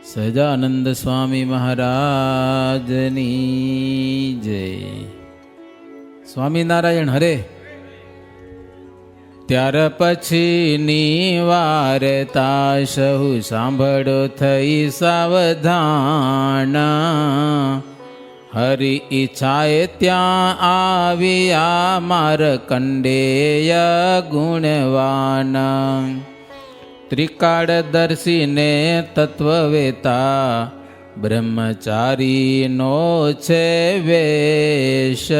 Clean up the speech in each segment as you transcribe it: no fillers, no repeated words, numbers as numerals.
સહજાનંદ સ્વામી મહારાજની જય. સ્વામિનારાયણ હરે. ત્યાર પછીની વાર્તા સહુ સાંભળો થઈ સાવધાન. હરિ ઈચ્છાએ ત્યાં આવ્યા માર્કંડેય ગુણવાન. ત્રિકાળદર્શીને તત્વવેતા બ્રહ્મચારીનો છે વેશ.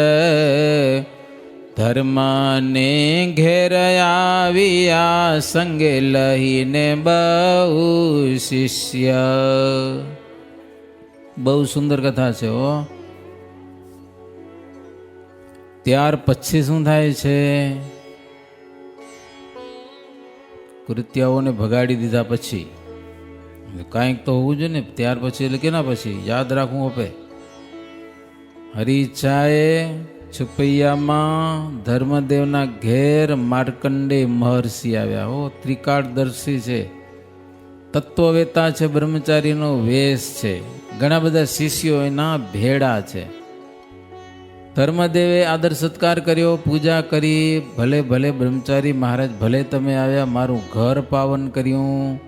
ધર્મને ઘેર આવ્યા સંગે લઈને બહુ શિષ્ય. બહુ સુંદર કથા છે હો. ત્યાર પછી શું થાય છે? કૃત્યાઓને ભગાડી દીધા પછી કાંઈક તો હોવું જોઈએ ને. ત્યાર પછી એટલે કેના પછી? યાદ રાખવું આપે. હરિચ્છાએ છુપૈયામાં ધર્મદેવના ઘેર માર્કંડે મહર્ષિ આવ્યા. હો, ત્રિકાળદર્શી છે, તત્વવેતા છે, બ્રહ્મચારીનો વેશ છે, ઘણા બધા શિષ્યો એના ભેળા છે. ધર્મદેવે આદર સત્કાર કર્યો, પૂજા કરી. ભલે ભલે બ્રહ્મચારી મહારાજ, ભલે તમે આવ્યા, મારું ઘર પાવન કર્યું.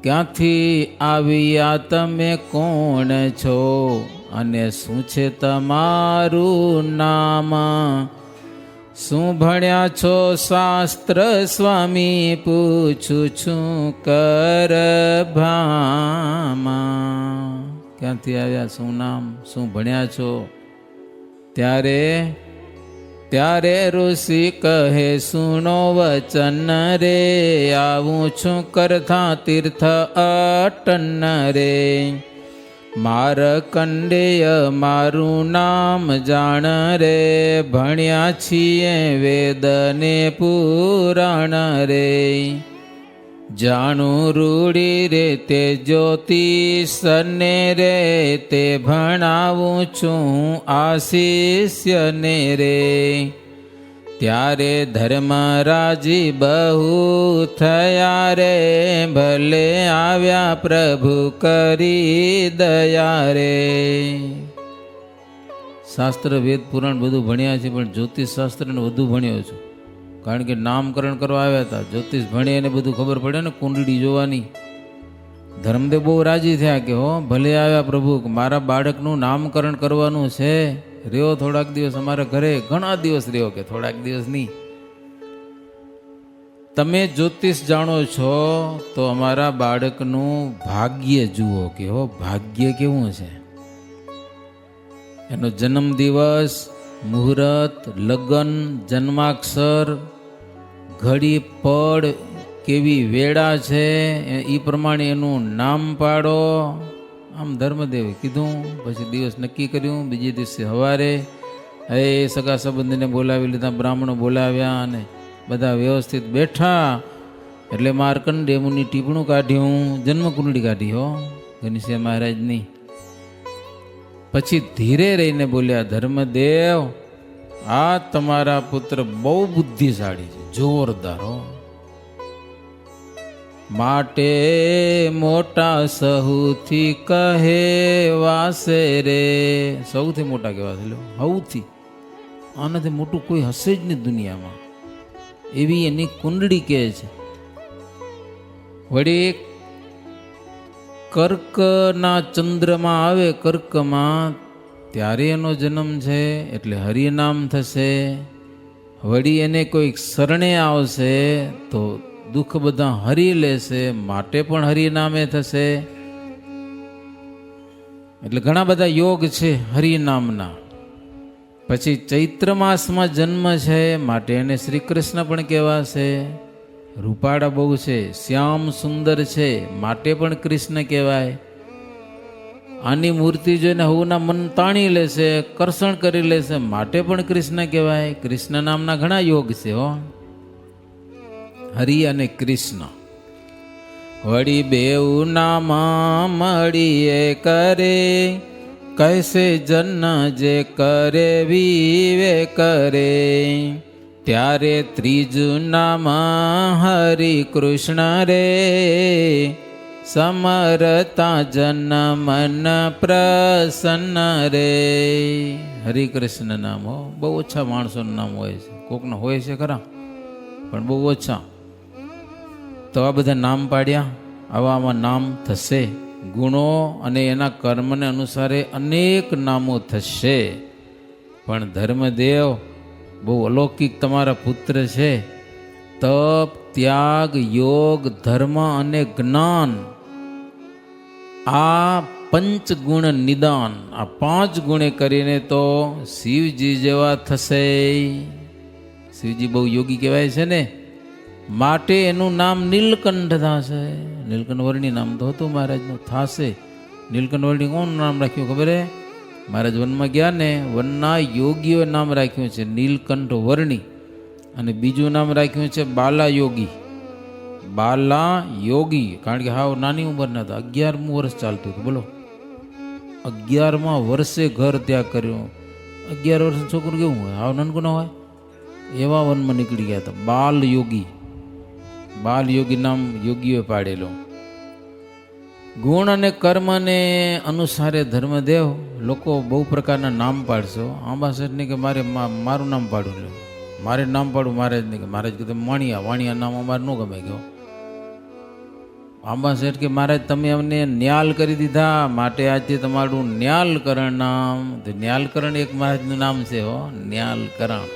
ક્યાંથી આવ્યા તમે, કોણ છો અને શું છે તમારું નામ? શું ભણ્યા છો શાસ્ત્ર સ્વામી, પૂછું છું કર ભામાં. ક્યાંથી આવ્યા, શું નામ, શું ભણ્યા છો? ત્યારે ઋષિ કહે સુનો વચન રે, આવું છું કરતા તીર્થ અટન રે. માર્કંડેય મારું નામ જાણ રે, ભણ્યા છીએ વેદ ને પુરાણ રે. જાણું રૂડી રે તે જ્યોતિષને રે, તે ભણાવું છું આશિષ્યને રે. ત્યારે ધર્મરાજી બહુ થયા રે, ભલે આવ્યા પ્રભુ કરી દયા રે. શાસ્ત્ર વેદ પુરાણ બધું ભણ્યા છે, પણ જ્યોતિષ શાસ્ત્રને વધુ ભણ્યો છું. કારણ કે નામકરણ કરવા આવ્યા હતા. જ્યોતિષ ભણે એને બધું ખબર પડે ને, કુંડળી જોવાની. ધર્મદેવ બહુ રાજી થયા કે હો, ભલે આવ્યા પ્રભુ, મારા બાળકનું નામકરણ કરવાનું છે. રહ્યો થોડાક દિવસ અમારા ઘરે. ઘણા દિવસ રહ્યો કે થોડાક દિવસ નહીં. તમે જ્યોતિષ જાણો છો તો અમારા બાળકનું ભાગ્ય જુઓ કે હો, ભાગ્ય કેવું છે. એનો જન્મ દિવસ, મુહૂર્ત, લગ્ન, જન્માક્ષર, ઘડી પડ, કેવી વેળા છે, એ પ્રમાણે એનું નામ પાડો. આમ ધર્મદેવે કીધું. પછી દિવસ નક્કી કર્યું. બીજે દિવસે સવારે સગા સંબંધીને બોલાવી લીધા, બ્રાહ્મણો બોલાવ્યા અને બધા વ્યવસ્થિત બેઠા. એટલે માર્કંડેય મુનિ ટીપણું કાઢ્યું, જન્મકુંડળી કાઢી હો ઘનશ્યામ મહારાજની. પછી ધીરે રહીને બોલ્યા, ધર્મદેવ, આ તમારા પુત્ર બહુ બુદ્ધિશાળી છે, જોરદાર હો. માટે મોટા સહુથી કહેવાશે રે. સૌથી મોટા કહેવાશે, સૌથી. આનાથી મોટું કોઈ હશે જ નહીં દુનિયામાં, એવી એની કુંડળી કહે છે. વળી કર્કના ચંદ્રમાં આવે, કર્કમાં, ત્યારે એનો જન્મ છે, એટલે હરિનામ થશે. વળી એને કોઈક શરણે આવશે તો દુઃખ બધા હરી લેશે, માટે પણ હરિનામે થશે. એટલે ઘણા બધા યોગ છે હરિનામના. પછી ચૈત્ર માસમાં જન્મ છે, માટે એને શ્રી કૃષ્ણ પણ કહેવાશે. રૂપાળા બહુ છે, શ્યામ સુંદર છે, માટે પણ કૃષ્ણ કહેવાય. આની મૂર્તિ જોઈને હવના મન તાણી લેશે, કર્ષણ કરી લેશે, માટે પણ કૃષ્ણ કહેવાય. કૃષ્ણ નામના ઘણા યોગ છે હો, હરિ અને કૃષ્ણ. વળી બેઉ નામ મળીએ કરે, કૈસે જન જે કરે વિવે કરે. ત્યારે ત્રીજું નામ હરિ કૃષ્ણ રે, સમરતા જન મન પ્રસન્ન રે. હરે કૃષ્ણ નામ હો, બહુ ઓછા માણસોનું નામ હોય છે, કોકનો હોય છે ખરા પણ બહુ ઓછા. તો આ બધા નામ પાડ્યા, આવામાં નામ થશે. ગુણો અને એના કર્મને અનુસારે અનેક નામો થશે. પણ ધર્મદેવ બહુ અલૌકિક તમારા પુત્ર છે. તપ, ત્યાગ, યોગ, ધર્મ અને જ્ઞાન, આ પંચગુણ નિદાન, આ 5 ગુણે કરીને તો શિવજી જેવા થશે. શિવજી બહુ યોગી કહેવાય છે ને, માટે એનું નામ નીલકંઠ થશે. નીલકંઠ વર્ણી નામ તો હતું મહારાજનું, થશે. નીલકંઠ વર્ણી કોણ નામ રાખ્યું ખબર હે? મહારાજ વનમાં ગયા ને, વનના યોગીઓએ નામ રાખ્યું છે નીલકંઠ વર્ણી. અને બીજું નામ રાખ્યું છે બાલા યોગી. બાલા યોગી, કારણ કે હાવ નાની ઉંમરના હતા, 11મું વર્ષ ચાલતું હતું. બોલો, 11મા વર્ષે ઘર ત્યાગ કર્યો. 11 વર્ષનું છોકરું કેવું હોય? હાવ નાનકું ના હોય એવા વનમાં નીકળી ગયા હતા. બાલ યોગી, બાલ યોગી નામ યોગીઓએ પાડેલો. ગુણ અને કર્મને અનુસારે ધર્મદેવ લોકો બહુ પ્રકારના નામ પાડશો. આંબા શેઠને કે મારું નામ પાડું, લે મારે નામ પાડું. મહારાજ ને કે મહારાજ કે તમે વાણિયા નામ અમારે ન ગમે ગયો. આંબા શેઠ કે મહારાજ તમે અમને ન્યાલ કરી દીધા, માટે આજે તમારું ન્યાલકરણ નામ. તો ન્યાલકરણ એક મહારાજનું નામ છે હો, ન્યાલકરણ.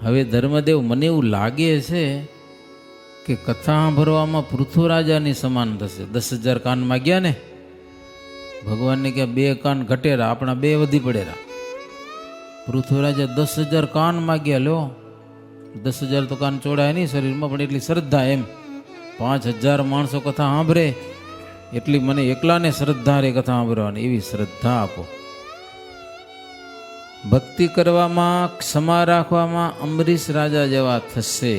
હવે ધર્મદેવ મને એવું લાગે છે કે કથા સાંભળવામાં પૃથ્વીરાજાની સમાન થશે. 10,000 કાન માગ્યા ને ભગવાનને, કે 2 કાન ઘટેરા, આપણા 2 વધી પડેરા. પૃથ્વીરાજે 10,000 કાન માગ્યા. લો, 10,000 તો કાન ચોડાય નહીં શરીરમાં, પણ એટલી શ્રદ્ધા. એમ 5,000 માણસો કથા સાંભળે એટલી મને એકલાને શ્રદ્ધા રે કથા સાંભળવાની, એવી શ્રદ્ધા આપો. ભક્તિ કરવામાં, ક્ષમા રાખવામાં અંબરીશ રાજા જેવા થશે.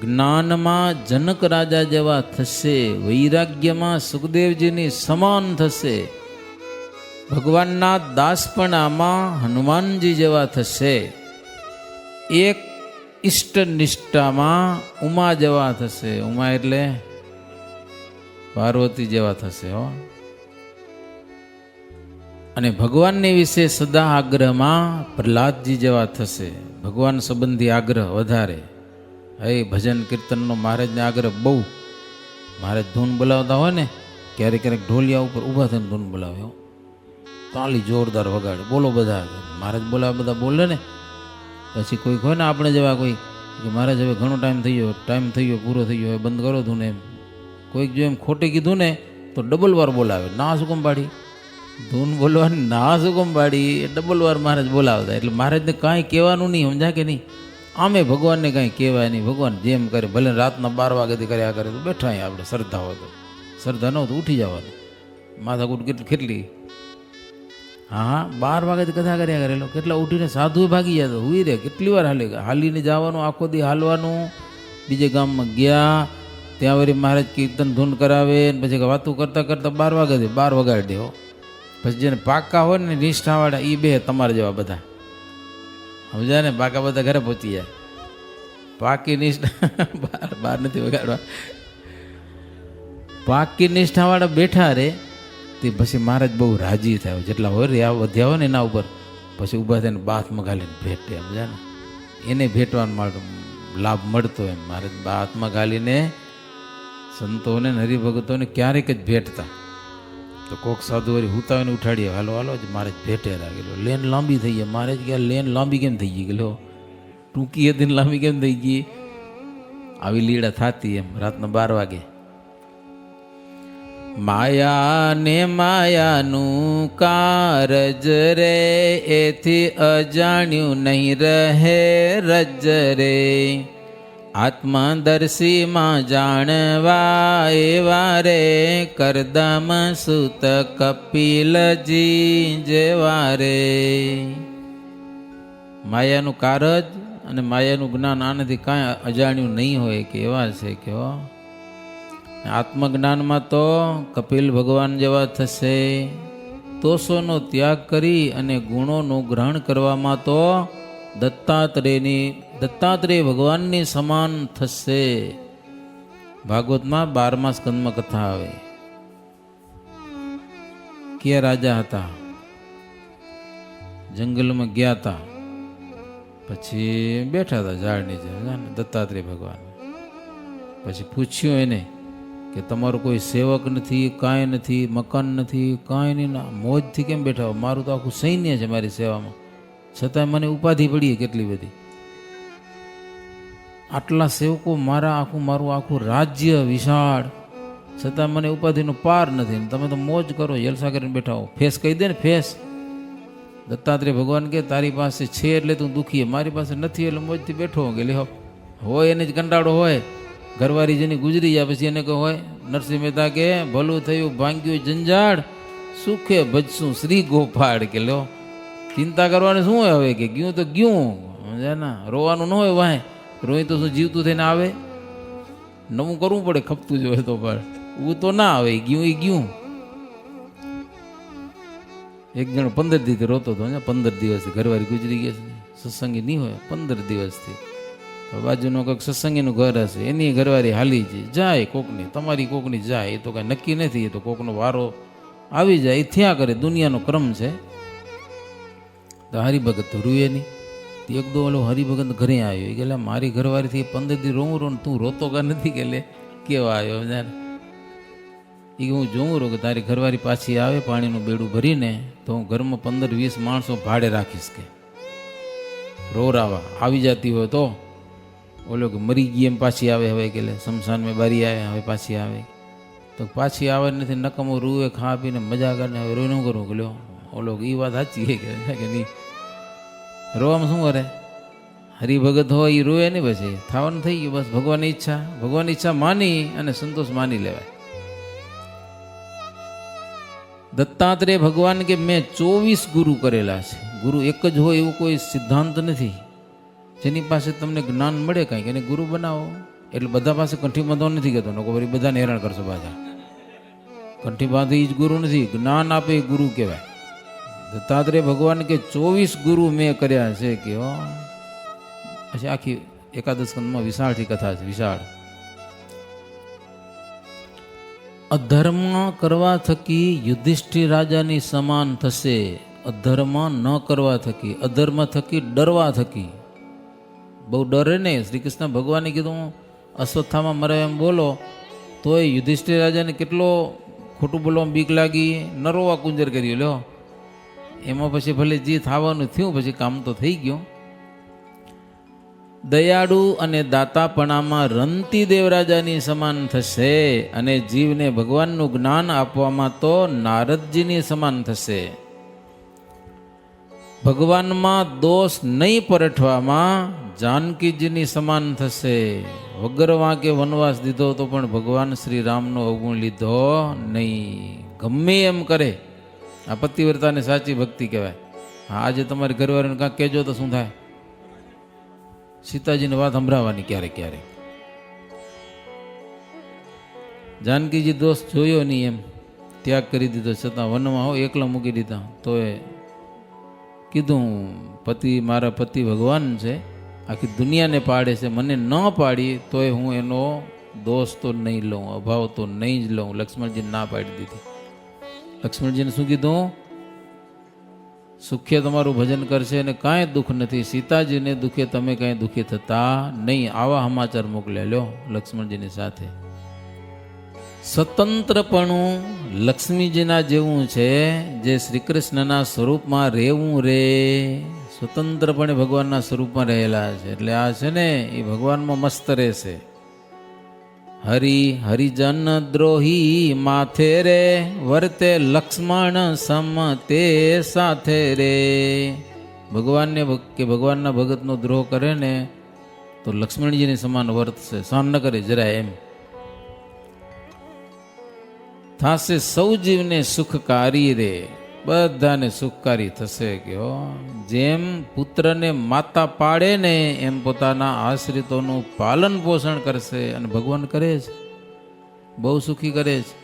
જ્ઞાનમાં જનક રાજા જેવા થશે. વૈરાગ્યમાં સુખદેવજીની સમાન થશે. ભગવાનના દાસપણામાં હનુમાનજી જેવા થશે. એક ઇષ્ટ નિષ્ઠામાં ઉમા જેવા થશે. ઉમા એટલે પાર્વતી જેવા થશે હો. અને ભગવાનની વિશે સદા આગ્રહમાં પ્રહલાદજી જેવા થશે. ભગવાન સંબંધી આગ્રહ વધારે. હે ભજન કીર્તનનો મહારાજને આગ્રહ બહુ. મહારાજ ધૂન બોલાવતા હોય ને, ક્યારેક ક્યારેક ઢોલિયા ઉપર ઊભા થઈને ધૂન બોલાવે, તાલી જોરદાર વગાડે, બોલો બધા. મહારાજ બોલાવે, બધા બોલે ને. પછી કોઈક હોય ને આપણે જેવા, કોઈ કે મહારાજ હવે ઘણો ટાઈમ થઈ ગયો, પૂરો થઈ ગયો, હવે બંધ કરો ધૂન. એમ કોઈક જો એમ ખોટે કીધું ને તો ડબલ વાર બોલાવે. ના સુકમ પાડી ધૂન બોલવાની, ના સુકમ પાડી એ ડબલ વાર મહારાજ બોલાવતા. એટલે મહારાજને કાંઈ કહેવાનું નહીં, સમજા કે નહીં? આમે ભગવાનને કાંઈ કહેવાય નહીં. ભગવાન જેમ કરે, ભલે રાતના 12 વાગ્યાથી કર્યા કરે તો બેઠા આપણે. શ્રદ્ધા હોય તો, શ્રદ્ધા ન હોય તો ઉઠી જવાનું. માથાકૂટ કેટલી, હા 12 વાગ્યાથી કથા કર્યા કરેલો. કેટલા ઉઠીને સાધુ ભાગી જતો, હુઈ રે કેટલી વાર હાલીને જવાનું, આખો દી હાલવાનું. બીજે ગામમાં ગયા, ત્યાં વળી મહારાજ કીર્તન ધૂન કરાવે, પછી વાતું કરતાં કરતાં 12 વાગ્યાથી 12 વગાડી દેવો. પછી જેને પાકા હોય ને નિષ્ઠાવાળા, એ બે તમારા જેવા બધા સમજ્યા ને. પાકા બધા ઘરે પહોંચી જાય. પાકી નિષ્ઠા 12 નથી વગાડવા. પાકી નિષ્ઠાવાળા બેઠા રે તે પછી મહારાજ બહુ રાજી થાય. જેટલા હોય રે વધ્યા હોય ને એના ઉપર, પછી ઊભા થઈને બાથમાં ઘાલીને ભેટે, સમજ્યા ને. એને ભેટવાનો લાભ મળતો એમ. મહારાજ બાથમાં ઘાલીને સંતોને હરિભગતોને ક્યારેક જ ભેટતા. તો કોક સાધુ વળી હુતાવીને ઉઠાડીએ, હાલો હાલો જ મહારાજ ભેટે રાખેલો. લેન લાંબી થઈ ગઈ. મહારાજ ગયા લેન લાંબી કેમ થઈ ગઈ? ગયેલો ટૂંકી હતી ને લાંબી કેમ થઈ ગઈ? આવી લીડા થતી એમ રાતના 12 વાગે. માયા ને માયાનું કારજ રે, એથી અજાણ્યું નહીં રહે રજ રે. આત્મદર્શીમાં જાણવા એવા રે, કરદમ સુત કપિલજી જેવા રે. માયાનું કારજ અને માયાનું જ્ઞાન આનાથી કાંઈ અજાણ્યું નહીં હોય કે એવા છે કે આત્મજ્ઞાનમાં તો કપિલ ભગવાન જેવા થશે. દોષોનો ત્યાગ કરી અને ગુણોનું ગ્રહણ કરવામાં તો દત્તાત્રેય ભગવાનની સમાન થશે. ભાગવતમાં 12મા સ્કંદમાં કથા આવે કે રાજા હતા, જંગલમાં ગયા હતા, પછી બેઠા હતા ઝાડ નીચે દત્તાત્રેય ભગવાન. પછી પૂછ્યું એને કે તમારું કોઈ સેવક નથી, કાંઈ નથી, મકાન નથી, કાંઈ નહીં, ના મોજથી કેમ બેઠા હો? મારું તો આખું સૈન્ય છે મારી સેવામાં, છતાંય મને ઉપાધિ પડી કેટલી બધી. આટલા સેવકો, મારું આખું રાજ્ય વિશાળ, છતાં મને ઉપાધિનો પાર નથી. તમે તો મોજ કરો, જલસા કરીને બેઠા હો. ફેસ કહી દે ને, ફેસ. દત્તાત્રેય ભગવાન કે તારી પાસે છે એટલે તું દુઃખી, મારી પાસે નથી એટલે મોજથી બેઠો કે લે હોય એને જ કંટાળો હોય. ઘરવાળી જેની ગુજરી જાય પછી એને કહો હોય. નરસિંહ મહેતા કે ભલું થયું ભાંગ્યું જંજાળ, સુખે ભજશું શ્રી ગોપાળ. કે લો ચિંતા કરવાની શું હોય? હવે કે ગયું તો ગયું, ના રોવાનું ન હોય. વાહે રોઈ તો શું જીવતું થઈને આવે? નવું કરવું પડે, ખપતું જ હોય તો પણ એવું તો ના આવે. ગયું એ ગયું. એક જણ 15 દિવસથી રોતો હતો, 15 દિવસથી ઘરવાળી ગુજરી ગયા છે, સત્સંગી નહીં હોય 15 દિવસથી. બાજુનો કંઈક સત્સંગીનું ઘર હશે, એની ઘરવાળી હાલી જાય કોકની, તમારી કોકની જાય, એ તો કાંઈ નક્કી નથી. એ તો કોકનો વારો આવી જાય, એ થયા કરે, દુનિયાનો ક્રમ છે. તો હરિભગત તો રૂએ નહીં. એક દો ઓલો હરિભગત ઘરે આવ્યો, કે મારી ઘરવાળીથી 15 દિવસ રોવું રોન, તું રોતો કા નથી? કે લે કેવા આવ્યો જાણે. એ હું જોઉં રહું કે તારી ઘરવાળી પાછી આવે પાણીનું બેડું ભરીને, તો હું ઘરમાં 15-20 માણસો ભાડે રાખીશ. કે રોરાવા આવી જતી હોય તો ઓલો કે મરી ગઈ એમ પાછી આવે. હવે કે લે શમશાનમાં બારી આવે, હવે પાછી આવે. તો પાછી આવે નથી, નકમો રૂએ ખા પીને મજા કરીને હવે રોઈ ન કરું. કે લ્યો ઓલો એ વાત સાચી કે નહીં, રોવામાં શું કરે? હરિભગત હોય એ રોએ નહીં, પછી થવાનું થઈ ગયું. બસ ભગવાનની ઈચ્છા માની અને સંતોષ માની લેવાય. દત્તાત્રેય ભગવાન કે મેં 24 ગુરુ કરેલા છે. ગુરુ એક જ હોય એવું કોઈ સિદ્ધાંત નથી. જેની પાસે તમને જ્ઞાન મળે કંઈક એને ગુરુ બનાવો. એટલે બધા પાસે કંઠી બાંધવા નથી કહેતો, લોકો ફરી બધાને હેરાન કરશો પાછા. કંઠી બાંધી જ ગુરુ નથી, જ્ઞાન આપે એ ગુરુ કહેવાય. દત્તાત્રેય ભગવાન કે 24 ગુરુ મેં કર્યા છે. કે પછી આખી એકાદશ સ્કંદમાં વિશાળથી કથા છે, વિશાળ. અધર્મ કરવા થકી યુધિષ્ઠિર રાજાની સમાન થશે. અધર્મ ન કરવા થકી, અધર્મ થકી ડરવા થકી. બહુ ડરે નહીં. શ્રી કૃષ્ણ ભગવાને કીધું અશ્વત્થામાં મરે એમ બોલો, તોય યુધિષ્ઠિર રાજાને કેટલો ખોટું બોલવામાં બીક લાગી, નરોવા કુંજર કર્યું. લ્યો એમાં પછી ભલે જે થવાનું થયું, પછી કામ તો થઈ ગયું. દયાળુ અને દાતાપણામાં રંતી દેવરાજાની સમાન થશે, અને જીવને ભગવાનનું જ્ઞાન આપવામાં તો નારદજીની સમાન થશે. ભગવાનમાં દોષ નહીં પરઠવામાં જાનકીજીની સમાન થશે. વગર વાંકે વનવાસ દીધો તો પણ ભગવાન શ્રી રામનો અવગુણ લીધો નહીં. ગમે એમ કરે, આ પતિવ્રતાને સાચી ભક્તિ કહેવાય. હા, આજે તમારી ઘરવાળીને કાંઈક કહેજો તો શું થાય? સીતાજીની વાત સંભળાવવાની ક્યારેક ક્યારેક. જાનકીજી દોષ જોયો નહીં, એમ ત્યાગ કરી દીધો, છતાં વનમાં હો એકલા મૂકી દીધા. તો એ કીધું મારા પતિ ભગવાન છે, આખી દુનિયાને પાડે છે, મને ન પાડી તોય હું એનો દોષ તો નહીં લઉં, અભાવ તો નહીં જ લઉં. લક્ષ્મણજીને ના પાડી દીધી. લક્ષ્મણજીને શું કીધું? સુખ્ય તમારું ભજન કરશે અને કાંઈ દુઃખ નથી. સીતાજીને દુઃખે તમે કાંઈ દુઃખી થતા નહીં. આવા સમાચાર મોકલ્યા લ્યો લક્ષ્મણજીની સાથે. સ્વતંત્રપણું લક્ષ્મીજીના જેવું છે, જે શ્રી કૃષ્ણના સ્વરૂપમાં રહેવું રે. સ્વતંત્રપણે ભગવાનના સ્વરૂપમાં રહેલા છે, એટલે આ છે ને એ ભગવાનમાં મસ્ત રહેશે. હરિજન દ્રોહી માથે રે, વર્તે લક્ષ્મણ સમ તે સાથે રે. ભગવાનને કે ભગવાનના ભગતનો દ્રોહ કરે ને તો લક્ષ્મણજીની સમાન વર્તશે, સહન ન કરે જરા. એમ થાશે સૌ જીવને સુખકારી રે, બધાને સુખકારી થશે. કે જેમ પુત્રને માતા પાડે ને એમ પોતાના આશ્રિતોનું પાલન પોષણ કરશે. અને ભગવાન કરે છે, બહુ સુખી કરે છે.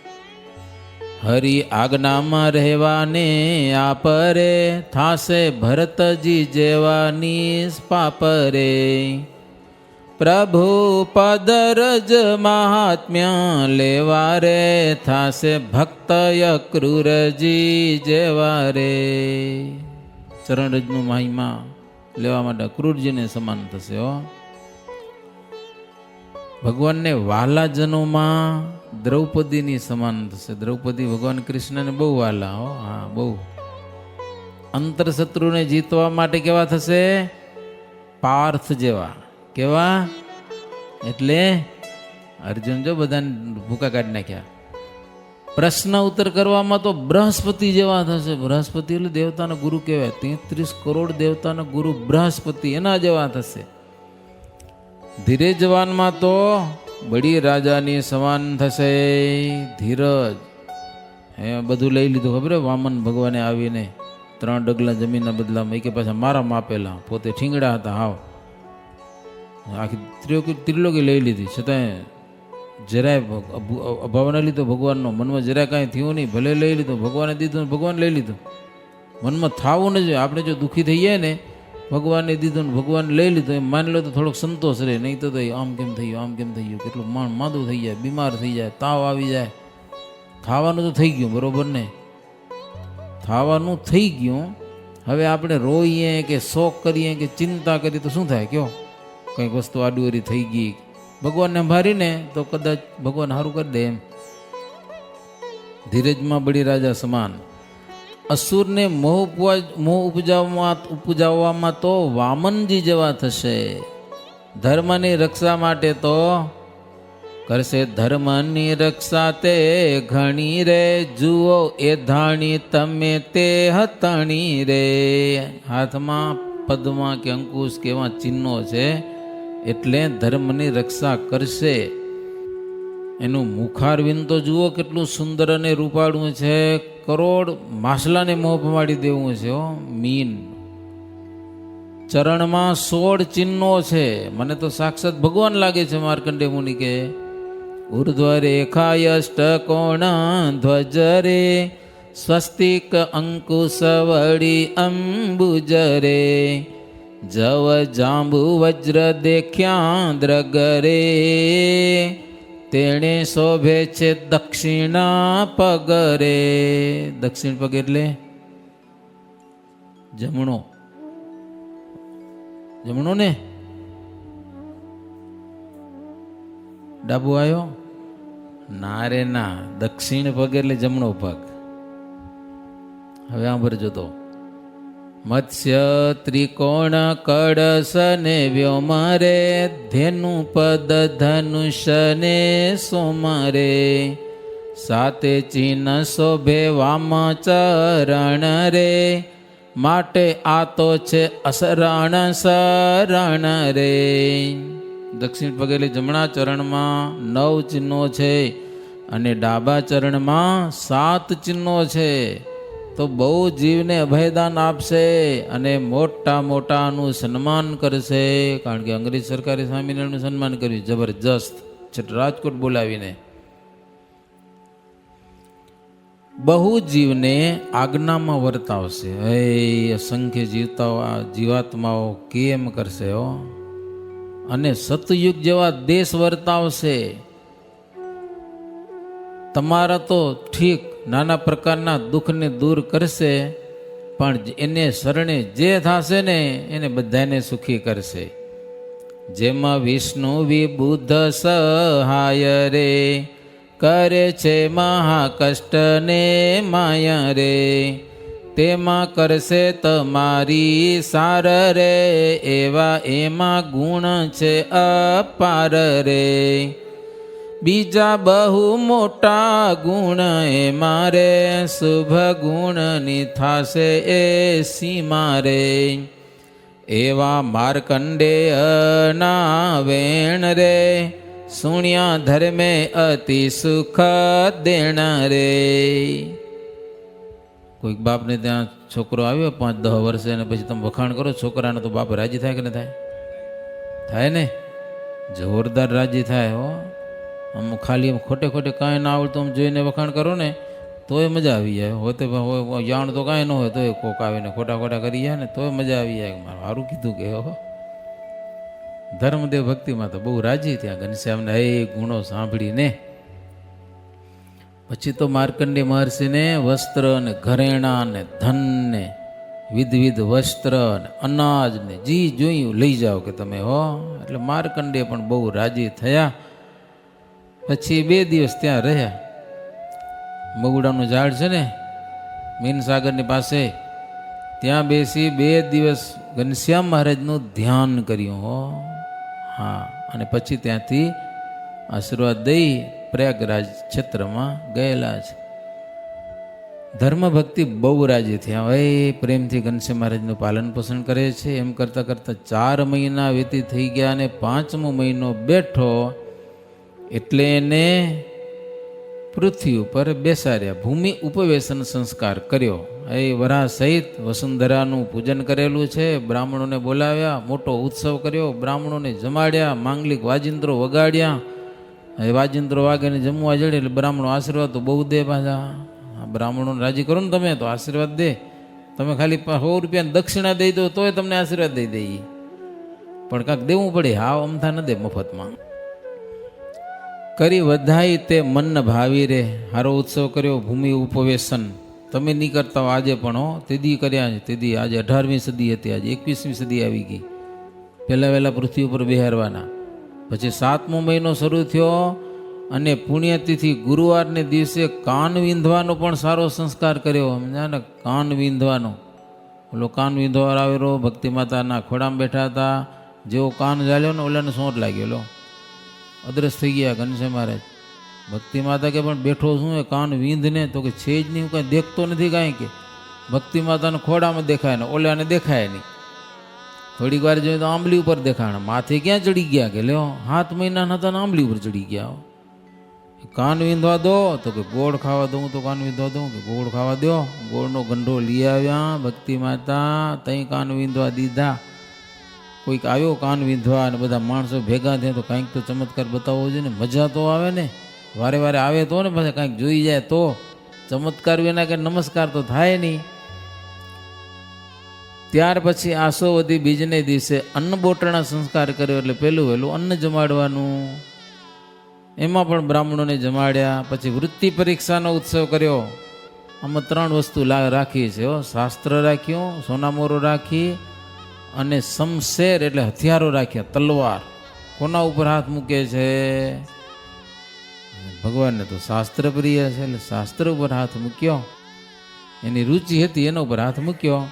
હરિ આજ્ઞામાં રહેવાને આપરે, થાશે ભરતજી જેવાની પાપરે. પ્રભુ પદરજ મહાત્મ્ય લેવા રે, થાશે ભક્તય ક્રૂરજી જેવા રે. ચરણરજનું મહિમા લેવા માટે ક્રૂરજીને સમાન થશે હો. ભગવાનને વહાલા જનોમાં દ્રૌપદીની સમાન થશે. દ્રૌપદી ભગવાન કૃષ્ણને બહુ વહાલા હો. હા, બહુ. અંતરશત્રુને જીતવા માટે કેવા થશે? પાર્થ જેવા. કેવા? એટલે અર્જુન જો બધાને ભૂકા કાઢી નાખ્યા. પ્રશ્ન ઉત્તર કરવામાં તો બૃહસ્પતિ જેવા થશે. બૃહસ્પતિ એટલે દેવતાના ગુરુ કહેવાય. 33 કરોડ દેવતાના ગુરુ બૃહસ્પતિ, એના જેવા થશે. ધીરેજવાનમાં તો બડી રાજાની સમાન થશે. ધીરજ હે બધું લઈ લીધું. ખબર વામન ભગવાને આવીને 3 ડગલા જમીનના બદલામાં કે પાછા મારા માપેલા, પોતે ઠીંગડા હતા. હાવ આખી ત્રિલોકી લઈ લીધી, છતાંય જરાય અભાવ ના લીધો ભગવાનનો. મનમાં જરાય કાંઈ થયું નહીં. ભલે લઈ લીધું, ભગવાને દીધું, ભગવાન લઈ લીધું. મનમાં થવું ન જોઈએ. આપણે જો દુઃખી થઈ જાય ને, ભગવાનને દીધું ને ભગવાન લઈ લીધું એમ માની લો તો થોડોક સંતોષ રહે. નહીં તો આમ કેમ થઈ ગયું, આમ કેમ થઈ ગયું, કેટલું માંદું થઈ જાય, બીમાર થઈ જાય, તાવ આવી જાય. થવાનું તો થઈ ગયું, બરોબર ને? થવાનું થઈ ગયું. હવે આપણે રોઈએ કે શોક કરીએ કે ચિંતા કરીએ તો શું થાય? કયો કંઈક વસ્તુ આડુઅરી થઈ ગઈ, ભગવાનને ભારીને તો કદાચ ભગવાન સારું કરી દે એમ. ધીરજમાં બળી રાજા સમાન. અસુરને મોહ ઉપજાવવામાં તો વામનજી જેવા થશે. ધર્મની રક્ષા માટે તો કરશે ધર્મની રક્ષા તે ઘણી રે, જુઓ એ ધાણી તમે તે હતણી રે. હાથમાં પદ્મા કે અંકુશ કેવા ચિહ્નો છે, એટલે ધર્મની રક્ષા કરશે. એનું મુખારવિંદ તો જુઓ કેટલું સુંદર અને રૂપાળું છે. કરોડ માછલાને મોહ પમાડી દેવું છે. મીન ચરણમાં 16 ચિહ્નો છે. મને તો સાક્ષાત ભગવાન લાગે છે. માર્કંડેય મુનિ કે ઉર્ધ્વ રેખાયષ્ટકોણ ધ્વજ રે, સ્વસ્તિક અંકુશ વળી અંબુજ રે, જવ જાંબુ વજ્ર દેખ્યા દ્રગરે, તેણે શોભે છે દક્ષિણા પગરે. દક્ષિણ પગ એટલે જમણો. જમણો ને ડાબુ આવ્યો? ના રે ના, દક્ષિણ પગ એટલે જમણો પગ. હવે સાંભળજો તો. મત્સ્ય ત્રિકોણ કળશ ને વ્યોમ રે, ધેનુ પદ ધનુષ ને સોમ રે, સાતે ચિહ્ન શોભે વામ ચરણ રે, માટે આ તો છે અસરણ શરણ રે. દક્ષિણ પગે એટલે જમણા ચરણમાં 9 ચિહ્નો છે અને ડાબા ચરણમાં 7 ચિહ્નો છે. તો બહુ જીવને અભયદાન આપશે અને મોટા મોટાનું સન્માન કરશે. કારણ કે અંગ્રેજ સરકારે સ્વામિનારાયણનું સન્માન કર્યું જબરજસ્ત, રાજકોટ બોલાવીને. બહુ જીવને આજ્ઞામાં વર્તાવશે. હે અસંખ્ય જીવાત્માઓ કેમ કરશે હો. અને સતયુગ જેવા દેશ વર્તાવશે. તમારા તો ઠીક નાના પ્રકારના દુઃખને દૂર કરશે, પણ એને શરણે જે થશે ને એને બધાને સુખી કરશે. જેમાં વિષ્ણુ વિબુદ્ધ સહાય રે, કરે છે મહાકષ્ટ ને માયા રે, તેમાં કરશે તમારી સાર રે, એવા એમાં ગુણ છે અપાર રે. બીજા બહુ મોટા ગુણ એ મારે, શુભ ગુણની થાશે એ સીમા રે. એવા માર્કંડેયના વેણ રે, સુણ્યા ધર્મે અતિ સુખ દેણ રે. કોઈક બાપને ત્યાં છોકરો આવ્યો 5-10 વર્ષે અને પછી તમે વખાણ કરો છોકરાને, તો બાપ રાજી થાય કે ન થાય? થાય ને, જોરદાર રાજી થાય હો. આમ ખાલી આમ ખોટે ખોટે કાંઈ ના આવડતું આમ જોઈને વખાણ કરો ને તોય મજા આવી જાય. હોતે જાણ તો કાંઈ ન હોય તોય કોક આવીને ખોટા ખોટા કરી જાય ને તોય મજા આવી જાય. મારું સારું કીધું કે હો ધર્મદેવ ભક્તિમાં તો બહુ રાજી થયા ઘનશ્યામના એ ગુણો સાંભળીને. પછી તો માર્કંડેય મહર્ષિને વસ્ત્ર ને ઘરેણા ને ધન ને વિધવિધ વસ્ત્ર ને અનાજ ને જી જોયું લઈ જાઓ કે તમે હો. એટલે માર્કંડેય પણ બહુ રાજી થયા. પછી 2 દિવસ ત્યાં રહ્યા. મગુડાનું ઝાડ છે ને મીનસાગરની પાસે, ત્યાં બેસી 2 દિવસ ઘનશ્યામ મહારાજનું ધ્યાન કર્યું હો. હા, અને પછી ત્યાંથી આશીર્વાદ દઈ પ્રયાગરાજ ક્ષેત્રમાં ગયેલા છે. ધર્મ ભક્તિ બહુ રાજી થયા. હવે પ્રેમથી ઘનશ્યામ મહારાજનું પાલન પોષણ કરે છે. એમ કરતાં કરતાં 4 મહિના વ્યતીત થઈ ગયા અને 5મો મહિનો બેઠો એટલે એને પૃથ્વી ઉપર બેસાડ્યા. ભૂમિ ઉપવેશન સંસ્કાર કર્યો. એ વરાહ સહિત વસુંધરાનું પૂજન કરેલું છે. બ્રાહ્મણોને બોલાવ્યા, મોટો ઉત્સવ કર્યો, બ્રાહ્મણોને જમાડ્યા, માંગલિક વાજિંત્રો વગાડ્યા. એ વાજિંત્રો વાગે ને જમવા જડે એટલે બ્રાહ્મણો આશીર્વાદ તો બહુ દે પાછા. બ્રાહ્મણોને રાજી કરો ને તમે તો આશીર્વાદ દે. તમે ખાલી 100 રૂપિયાની દક્ષિણા દઈ દો તોય તમને આશીર્વાદ દઈ દઈએ, પણ કાંઈક દેવું પડે. હા, અમથા ન દે મફતમાં. કરી વધાઈ તે મન ભાવી રે. હારો ઉત્સવ કર્યો, ભૂમિ ઉપવેશન. તમે નહીં કરતા હો આજે પણ હો, તેદી કર્યા છે. તેદી આજે 18મી સદી હતી, આજે 21મી સદી આવી ગઈ. વહેલા પૃથ્વી ઉપર બેહારવાના. પછી 7મો મહિનો શરૂ થયો અને પુણ્યતિથિ ગુરુવારને દિવસે કાન વીંધવાનો પણ સારો સંસ્કાર કર્યો. સમજ્યા ને, કાન વીંધવાનો. ઓલો કાન વીંધવાર આવેલો ભક્તિ માતાના ખોડામાં બેઠા હતા. જેવો કાન ઝાલ્યો ને ઓલાને સોંટ લાગ્યો. લો અદ્રશ્ય થઈ ગયા ઘનશ્યામ મહારાજ. ભક્તિ માતા કે પણ બેઠો શું એ કાન વીંધને? તો કે છે જ નહીં, હું કાંઈ દેખતો નથી કાંઈ. કે ભક્તિ માતાને ખોડામાં દેખાય ને ઓલાને દેખાય નહીં. થોડીક વાર જોઈએ તો આંબલી ઉપર દેખાણ. માથે ક્યાં ચડી ગયા? કે લ્યો 7 મહિના હતા ને આંબલી ઉપર ચડી ગયા. કાન વીંધવા દો તો કે ગોળ ખાવા દઉં, તો કાન વીંધવા દઉં કે ગોળ ખાવા દો. ગોળનો ગંઢો લઈ આવ્યા ભક્તિ માતા, તઈ કાન વીંધવા દીધા. કોઈક આવ્યો કાન વીંધવા અને બધા માણસો ભેગા થયા તો કાંઈક તો ચમત્કાર બતાવવો જોઈએ ને. મજા તો આવે ને, વારે વારે આવે તો ને, પછી કાંઈક જોઈ જાય તો. ચમત્કાર વિના કે નમસ્કાર તો થાય નહીં. ત્યાર પછી આસોવદી બીજને દિવસે અન્ન બોટણા સંસ્કાર કર્યો. એટલે પહેલું વહેલું અન્ન જમાડવાનું. એમાં પણ બ્રાહ્મણોને જમાડ્યા. પછી વૃત્તિ પરીક્ષાનો ઉત્સવ કર્યો. આમાં 3 વસ્તુ રાખી છે. શાસ્ત્ર રાખ્યું, સોનામોરો રાખી અને શમશેર એટલે હથિયારો રાખ્યા. તલવાર કોના ઉપર હાથ મૂકે છે? ભગવાનને તો શાસ્ત્ર પ્રિય છે એટલે શાસ્ત્ર ઉપર હાથ મૂક્યો. એની રુચિ હતી એના ઉપર હાથ મૂક્યો.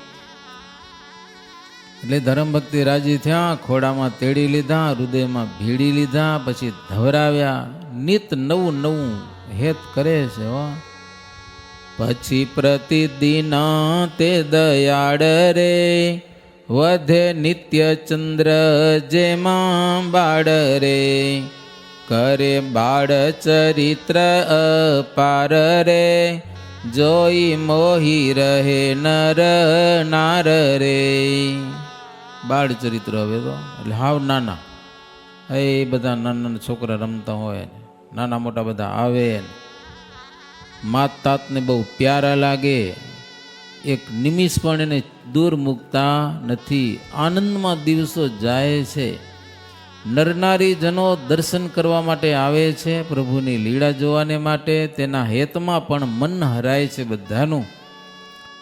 એટલે ધર્મ ભક્તિ રાજી થયા. ખોડામાં તેડી લીધા, હૃદયમાં ભીડી લીધા, પછી ધવરાવ્યા. નિત નવું નવું હેત કરે છે. પછી પ્રતિદિન તે દયાળ રે, વધે નિત્ય ચંદ્ર જેમાં બાળ રે. કરે બાળ ચરિત્ર અપાર રે, જોઈ મોહી રહે નર નાર રે. બાળ ચરિત્ર હવે તો એટલે હાવ નાના. એ બધા નાના છોકરા રમતા હોય, નાના મોટા બધા આવે. માત તાતને બહુ પ્યારા લાગે. એક નિમિષ પણ એને દૂર મૂકતા નથી. આનંદમાં દિવસો જાય છે. નરનારી જનો દર્શન કરવા માટે આવે છે, પ્રભુની લીલા જોવાને માટે. તેના હેતમાં પણ મન હરાય છે બધાનું.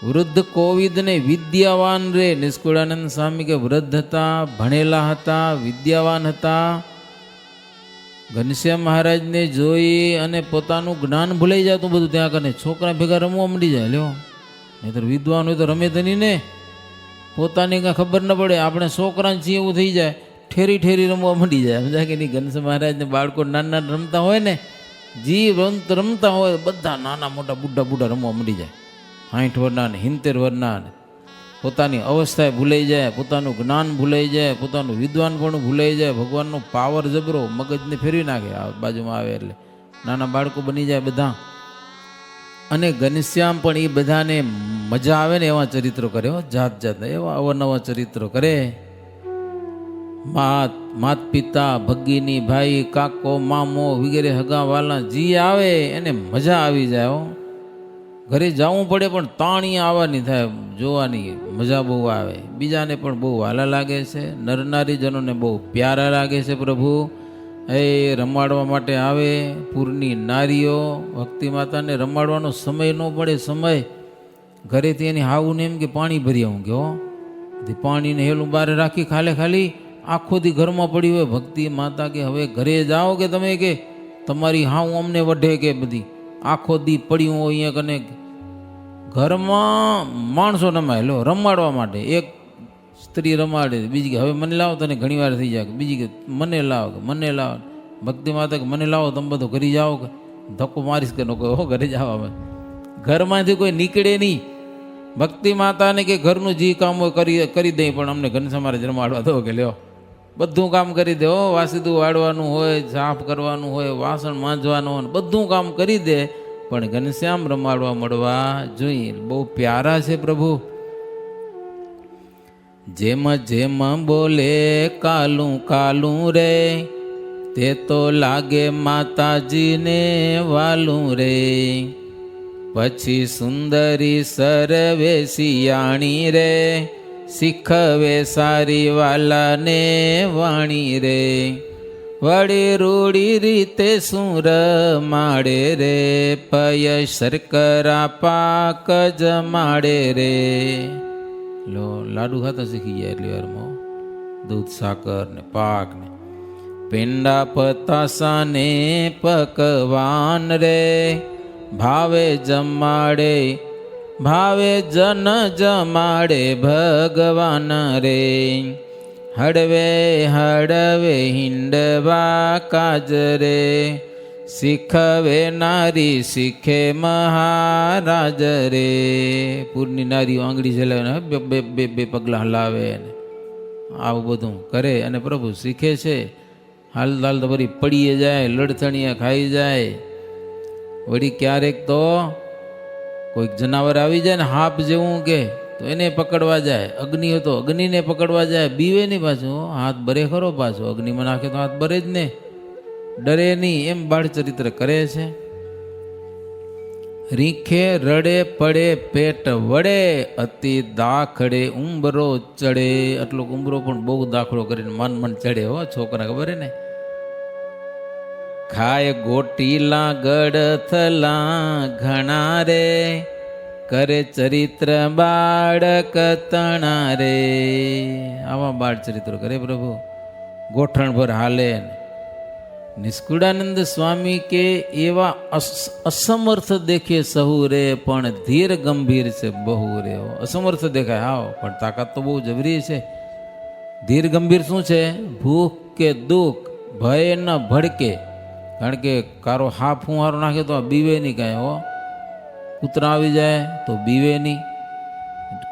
વૃદ્ધ કોવિદને વિદ્યાવાન રે. નિષ્કુળાનંદ સ્વામી કે વૃદ્ધ હતા, ભણેલા હતા, વિદ્યાવાન હતા. ઘનશ્યામ મહારાજને જોઈ અને પોતાનું જ્ઞાન ભૂલાઈ જતું બધું ત્યાં કને. છોકરા ભેગા રમવા મંડી જાય. લ્યો નહીતર વિદ્વાન હોય તો રમે તો નહીં ને. પોતાની કાંઈ ખબર ન પડે. આપણે છોકરાને છીએ એવું થઈ જાય, ઠેરી રમવા મંડી જાય. સમજા કે નહીં? ઘનશ્યામ મહારાજને બાળકો નાના રમતા હોય ને, જીવ રમતા હોય બધા નાના મોટા બુઢા રમવા મંડી જાય. 60 વર્ષના ને 70 વર્ષના ને. પોતાની અવસ્થાએ ભૂલાઈ જાય, પોતાનું જ્ઞાન ભૂલાઈ જાય, પોતાનું વિદ્વાનપણું ભૂલાઈ જાય. ભગવાનનો પાવર જબરો મગજને ફેરવી નાખે. આ બાજુમાં આવે એટલે નાના બાળકો બની જાય બધા. અને ઘનશ્યામ પણ એ બધાને મજા આવે ને એવા ચરિત્રો કરે. જાત જાતના એવા અવનવા ચરિત્રો કરે. માત પિતા, ભગીની, ભાઈ, કાકો, મામો વગેરે હગા વાલા જી આવે એને મજા આવી જાય. ઘરે જવું પડે પણ તાણી આવવાની થાય, જોવાની મજા બહુ આવે, બીજાને પણ બહુ વાલા લાગે છે, નરનારીજનોને બહુ પ્યારા લાગે છે પ્રભુ. એ રમાડવા માટે આવે, પૂરની નારીઓ ભક્તિ માતાને રમાડવાનો સમય ન પડે, સમય ઘરેથી એની હાવું ને એમ કે પાણી ભરી આવું કે હો, પાણીને હેલું બહાર રાખી ખાલી આખો દી ઘરમાં પડી હોય. ભક્તિ માતા કે હવે ઘરે જાઓ કે તમે કે તમારી હાવું અમને વઢે કે બધી આખો દી પડ્યું હોય અહીંયા કને. ઘરમાં માણસો રમાય લો રમાડવા માટે, એક સ્ત્રી રમાડે, બીજી કે હવે મને લાવો, તને ઘણી વાર થઈ જાય, બીજી કે મને લાવો, કે મને લાવો. ભક્તિ માતા કે મને લાવો, તમે બધું ઘરે જાઓ, કે ધક્કો મારીશ કે નો હો ઘરે જાઓ. હવે ઘરમાંથી કોઈ નીકળે નહીં. ભક્તિ માતાને કે ઘરનું જે કામ હોય કરી દઈ, પણ અમને ઘનશ્યામ જ રમાડવા દો કે લ્યો બધું કામ કરી દે. વાસીદું વાળવાનું હોય, સાફ કરવાનું હોય, વાસણ માંજવાનું હોય, બધું કામ કરી દે, પણ ઘનશ્યામ રમાડવા મળવા જોઈએ. બહુ પ્યારા છે પ્રભુ. જેમ જેમ બોલે કાલું કાલું રે, તે તો લાગે માતાજીને વાલું રે. પછી સુંદરી સરવે સિયાણી રે, શીખવે સારી વાલાને વાણી રે. વળી રૂડી રીતે સુર માડે રે, પય શર્કરા પાક જમાડે રે. લો લાડુ ખાતા શીખી ગયા એટલી વારમાં, દૂધ સાકર ને પાક ને પેંડા પતાસા ને પકવાન રે. ભાવે જમાડે ભાવે જન જમાડે ભગવાન રે. હળવે હળવે હિંડવા કાજ રે, શીખવે નારી શીખે મહારાજ રે. પૂરની નારીઓ આંગળી ચલાવે, બે પગલાં હલાવે ને આવું બધું કરે અને પ્રભુ શીખે છે. હાલ તો બધી પડીએ જાય, લડથણીયા ખાઈ જાય. વળી ક્યારેક તો કોઈક જનાવર આવી જાય ને હાપ જેવું કે તો એને પકડવા જાય. અગ્નિ હતો, અગ્નિને પકડવા જાય, બીવે નહીં પાછું, હાથ બરે ખરો પાછો. અગ્નિમાં નાખે તો હાથ બરે જ ને, ડરે નહીં. એમ બાળ ચરિત્ર કરે છે. રીખે રડે પડે પેટ વડે, અતિ દાખડે ઉંબરો ચડે. આટલો ઉંબરો પણ બહુ દાખલો કરીને મન ચડે હો છોકરા, ખબર ને. ખાય ગોટીલા ગડથલા ઘણા રે, કરે ચરિત્ર બાળક તણા રે. આવા બાળ ચરિત્રો કરે પ્રભુ. ગોઠણ ભર હાલે. નિષ્કુળાનંદ સ્વામી કે એવા અસમર્થ દેખે સહુ રે, પણ ધીર ગંભીર છે બહુ રે. અસમર્થ દેખાય હાવ, પણ તાકાત તો બહુ જબરી છે. ધીર ગંભીર શું છે? ભૂખ કે દુઃખ ભય ન ભડકે. કારણ કે કારો હાફ ફુંવારો નાખે તો બીવે નહીં કાંઈ હો. કૂતરા આવી જાય તો બીવે નહીં,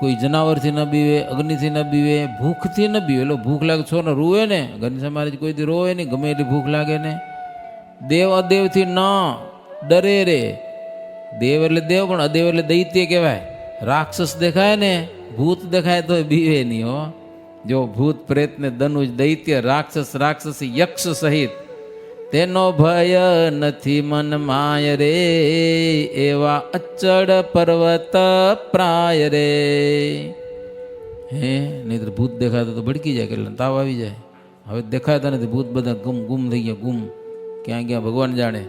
કોઈ જનાવરથી ન બીવે, અગ્નિથી ન બીવે, ભૂખથી ન બીવે. એટલે ભૂખ લાગે છો ને રૂવે ને, ઘનશ્યામ મહારાજ કોઈથી રોવે નહીં, ગમે એટલી ભૂખ લાગે ને. દેવ અદેવથી ન ડરે રે. દેવ એટલે દેવ, પણ અદેવ એટલે દૈત્ય કહેવાય. રાક્ષસ દેખાય ને, ભૂત દેખાય તો બીવે નહીં હો. જો ભૂત પ્રેત ને ધનુષ દૈત્ય રાક્ષસ યક્ષ સહિત તેનો ભય નથી મન માય રે. એવા અચળ પર્વત પ્રાય રે. હે નહીં ભૂત દેખાતા તો ભડકી જાય, કેટલા તાવ આવી જાય. હવે દેખાતા નથી ભૂત, બધા ગુમ થઈ ગયા, ગુમ ક્યાં ગયા ભગવાન જાણે.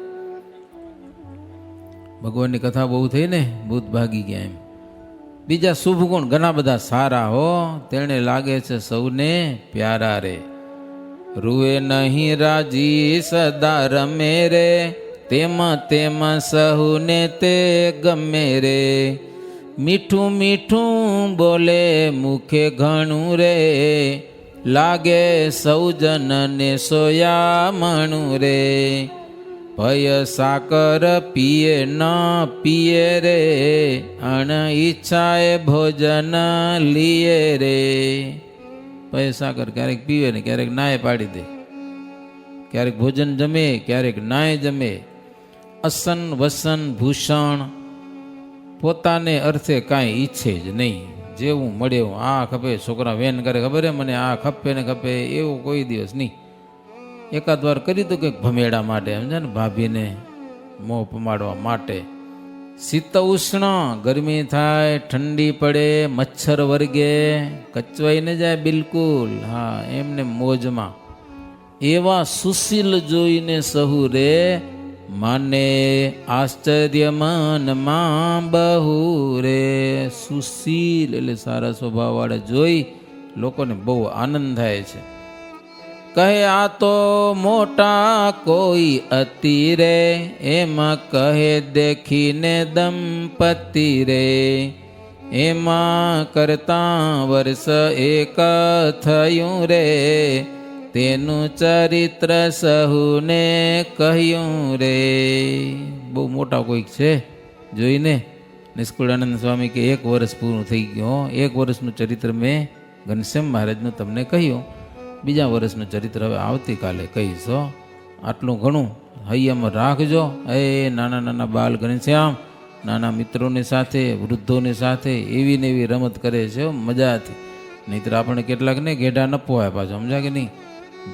ભગવાનની કથા બહુ થઈ ને, ભૂત ભાગી ગયા એમ. બીજા શુભ ગુણ ઘણા બધા સારા હો, તેને લાગે છે સૌને પ્યારા રે. રૂએ નહીં રાજી સદા રમે રે, તેમ સહુને તે ગમે રે. મીઠું મીઠું બોલે મુખે ઘણું રે, લાગે સૌજનને સોયા મણું રે. ભય સાકર પીએ ન પીએ રે, અણ ઈચ્છાએ ભોજન લીએ રે. ભય સાકર ક્યારેક પીવે ને ક્યારેક નાય પાડી દે, ક્યારેક ભોજન જમે ક્યારેક નાય જમે. અસન વસન ભૂષણ પોતાને અર્થે કાંઈ ઈચ્છે જ નહીં. જેવું મળે એવું, આ ખપે, છોકરા વેન કરે ખબર હે મને, આ ખપે ને ખપે, એવું કોઈ દિવસ નહીં. એકાદ વાર કરી તો કંઈક ભમેડા માટે, સમજે ને, ભાભીને મોં પમાડવા માટે શીત ઉષ્ણ, ગરમી થાય, ઠંડી પડે, મચ્છર વર્ગે, કચવાઈ ન જાય બિલકુલ. હા, એમને મોજમાં. એવા સુશીલ જોઈને સહુ રે માને આશ્ચર્ય મનમાં બહુ રે. સુશીલ એટલે સારા સ્વભાવવાળા જોઈ લોકોને બહુ આનંદ થાય છે. કહે આ તો મોટા કોઈ અતિ રે, એમાં કહે દેખીને દંપતિ રે. એમાં કરતા વર્ષ એક થયું રે, તેનું ચરિત્ર સહુને કહ્યું રે. બહુ મોટા કોઈક છે જોઈને નિષ્કુળાનંદ સ્વામી કે 1 વર્ષ પૂરું થઈ ગયું. 1 વર્ષનું ચરિત્ર મેં ઘનશ્યામ મહારાજનું તમને કહ્યું. બીજા વર્ષનું ચરિત્ર હવે આવતીકાલે કહીશ. આટલું ઘણું હૈયામાં રાખજો. એ નાના નાના બાલ ઘનશ્યામ નાના મિત્રોની સાથે, વૃદ્ધોની સાથે એવી ને એવી રમત કરે છે મજાથી. નહીંતર આપણે કેટલાકને ઘેડા ન પોવાય પાછો, સમજ્યા કે નહીં?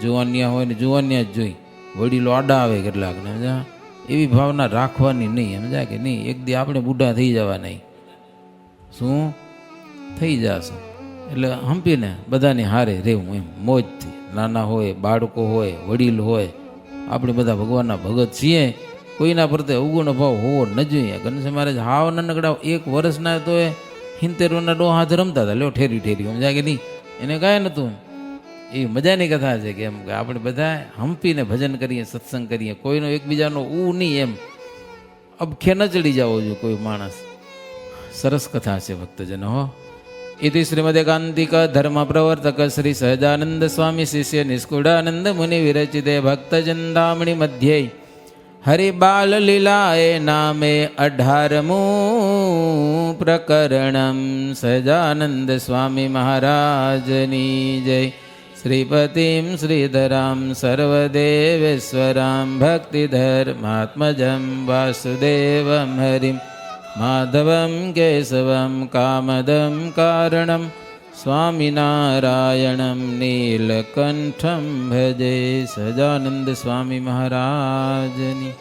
જુવાનિયા હોય ને જુવાનિયા જ જોઈ, વડીલો આડા આવે કેટલાકને, સમજ્યા? એવી ભાવના રાખવાની નહીં, સમજ્યા કે નહીં? એક દી આપણે બુઢા થઈ જવા નહીં, શું થઈ જશું. એટલે હંપીને બધાની હારે રહેવું એમ મોજથી. નાના હોય, બાળકો હોય, વડીલ હોય, આપણે બધા ભગવાનના ભગત છીએ. કોઈના પ્રત્યે અવગુણ ભાવ હોવો ન જોઈએ. ઘનશ્યામ મહારાજ હાવ નાનકડા 1 વર્ષના તો એ 70 ડો હાથ રમતા હતા, લ્યો ઠેરી ઠેરી, સમજાય કે નહીં? એને કાંઈ નહોતું. એ મજાની કથા છે કે એમ કે આપણે બધા હંપીને ભજન કરીએ, સત્સંગ કરીએ, કોઈનો એકબીજાનો નહીં એમ અબખે ન ચડી જવો જોઈએ કોઈ માણસ. સરસ કથા છે ભક્તજનો. હો इति श्रीमदेकांतिक धर्म प्रवर्तक श्री सहजानंद स्वामी शिष्य निष्कुळानंद मुनि विरचिते भक्तजनदामणि मध्ये हरिबाल लीलाए नामे 18मु प्रकरणम. सहजानंद स्वामी महाराजनी जय. श्रीपतिं श्रीधरां सर्वदेवेश्वरां भक्तिधर्मात्मजं वासुदेवं हरिं माधवं केशवं कामदं कारणं स्वामिनारायणं नीलकंठं भजे. सजानंद स्वामी महाराजनी.